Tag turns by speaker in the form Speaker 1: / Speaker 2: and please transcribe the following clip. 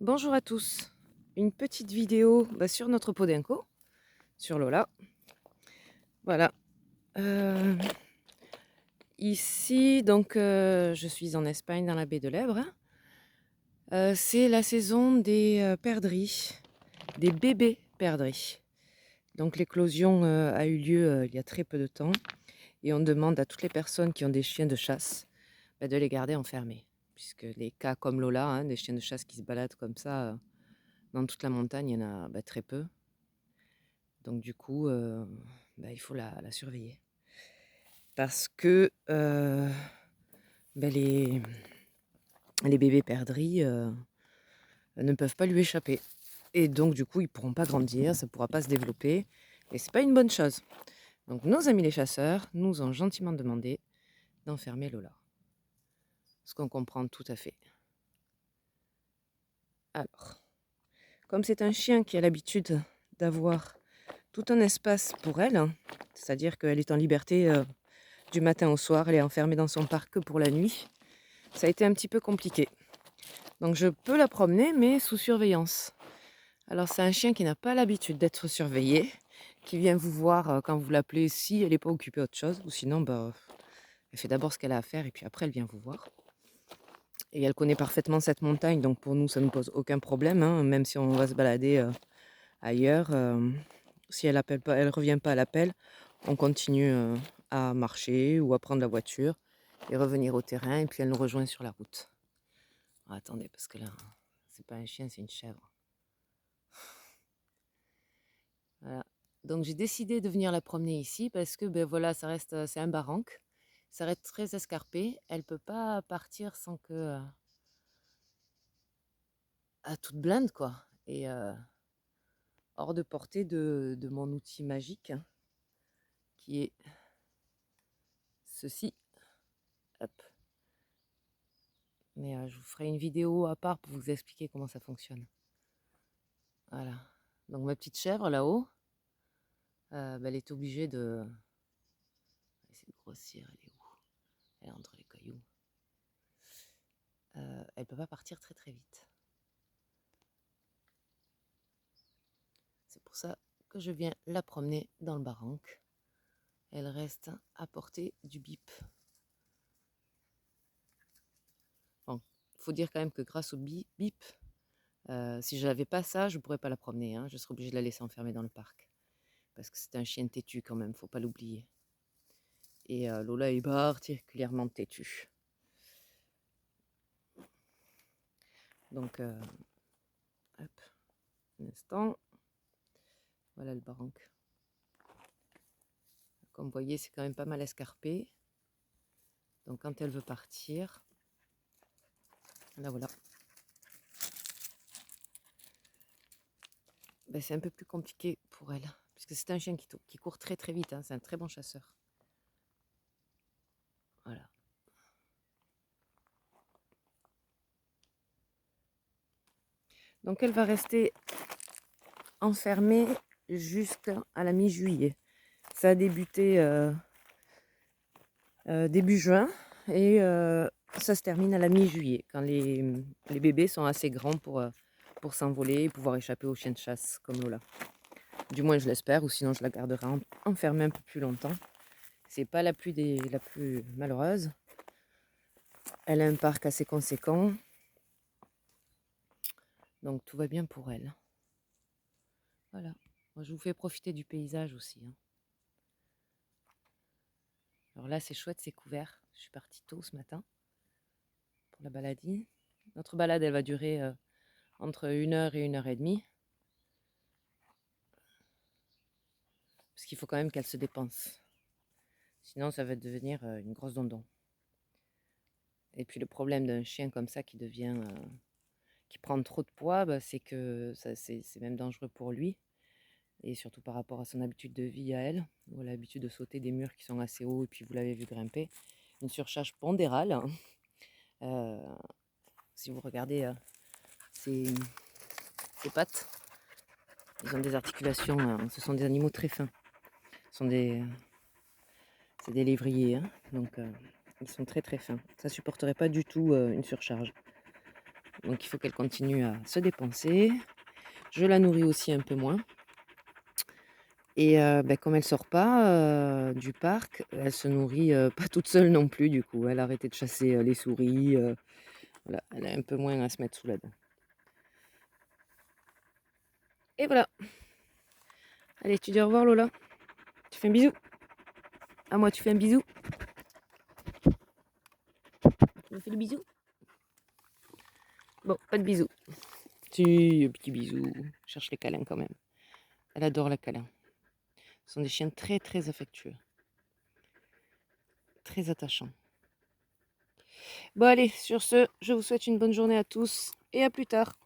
Speaker 1: Bonjour à tous, une petite vidéo sur notre Podenco, sur Lola. Voilà. Euh, Ici, donc, je suis en Espagne, dans la baie de l'Èbre, hein. C'est la saison des perdrix, des bébés perdrix. Donc l'éclosion a eu lieu il y a très peu de temps et on demande à toutes les personnes qui ont des chiens de chasse de les garder enfermés. Puisque les cas comme Lola, hein, des chiens de chasse qui se baladent comme ça dans toute la montagne, il y en a très peu. Donc du coup, il faut la surveiller. Parce que les bébés perdrix ne peuvent pas lui échapper. Et donc du coup, ils ne pourront pas grandir, ça ne pourra pas se développer. Et c'est pas une bonne chose. Donc nos amis les chasseurs nous ont gentiment demandé d'enfermer Lola. Ce qu'on comprend tout à fait. Alors, comme c'est un chien qui a l'habitude d'avoir tout un espace pour elle, hein, c'est-à-dire qu'elle est en liberté du matin au soir, elle est enfermée dans son parc que pour la nuit, ça a été un petit peu compliqué. Donc je peux la promener, mais sous surveillance. Alors c'est un chien qui n'a pas l'habitude d'être surveillé, qui vient vous voir quand vous l'appelez si elle n'est pas occupée autre chose, ou sinon elle fait d'abord ce qu'elle a à faire et puis après elle vient vous voir. Et elle connaît parfaitement cette montagne, donc pour nous ça ne pose aucun problème, hein, même si on va se balader ailleurs. Si elle appelle pas, elle revient pas à l'appel, on continue à marcher ou à prendre la voiture et revenir au terrain, et puis elle nous rejoint sur la route. Ah, attendez, parce que là, c'est pas un chien, c'est une chèvre. Voilà. Donc j'ai décidé de venir la promener ici parce que voilà, ça reste, c'est un barranc, ça reste très escarpé. Elle peut pas partir sans que à toute blinde quoi. Et hors de portée de mon outil magique, hein, qui est ceci. Hop. Mais je vous ferai une vidéo à part pour vous expliquer comment ça fonctionne. Voilà. Donc ma petite chèvre là-haut, elle est obligée de. On va essayer de grossir. Elle est où? Elle est entre les cailloux. Elle peut pas partir très très vite. C'est pour ça que je viens la promener dans le barranc. Elle reste à portée du bip. Bon, il faut dire quand même que grâce au bip, si je n'avais pas ça, je ne pourrais pas la promener, hein. Je serais obligée de la laisser enfermer dans le parc. Parce que c'est un chien têtu quand même, faut pas l'oublier. Et Lola est particulièrement têtue. Donc, hop, un instant. Voilà le barranc. Comme vous voyez, c'est quand même pas mal escarpé. Donc quand elle veut partir, là voilà. C'est un peu plus compliqué pour elle. Puisque c'est un chien qui court très très vite, hein. C'est un très bon chasseur. Voilà. Donc elle va rester enfermée jusqu'à la mi-juillet. Ça a débuté début juin et ça se termine à la mi-juillet, quand les bébés sont assez grands pour s'envoler et pouvoir échapper aux chiens de chasse comme Lola. Du moins je l'espère, ou sinon je la garderai enfermée un peu plus longtemps. C'est pas la plus malheureuse. Elle a un parc assez conséquent. Donc tout va bien pour elle. Voilà. Moi, je vous fais profiter du paysage aussi, hein. Alors là, c'est chouette, c'est couvert. Je suis partie tôt ce matin pour la baladine. Notre balade, elle va durer entre 1 heure et 1 heure et demie. Parce qu'il faut quand même qu'elle se dépense. Sinon, ça va devenir une grosse dondon. Et puis le problème d'un chien comme ça qui prend trop de poids, c'est que c'est même dangereux pour lui. Et surtout par rapport à son habitude de vie à elle, où elle a l'habitude de sauter des murs qui sont assez hauts, et puis vous l'avez vu grimper. Une surcharge pondérale, hein. Si vous regardez ses pattes, ils ont des articulations, ce sont des animaux très fins. C'est des lévriers, hein, donc ils sont très très fins. Ça supporterait pas du tout une surcharge. Donc il faut qu'elle continue à se dépenser. Je la nourris aussi un peu moins. Et comme elle sort pas, du parc, elle se nourrit, pas toute seule non plus du coup. Elle a arrêté de chasser, les souris, voilà, elle a un peu moins à se mettre sous la dent. Et voilà. Allez, tu dis au revoir Lola. Tu fais un bisou. À moi, tu fais un bisou. Tu me fais des bisous? Bon, pas de bisous. Si, un petit bisou. Cherche les câlins quand même. Elle adore les câlins. Ce sont des chiens très très affectueux. Très attachants. Bon allez, sur ce, je vous souhaite une bonne journée à tous et à plus tard.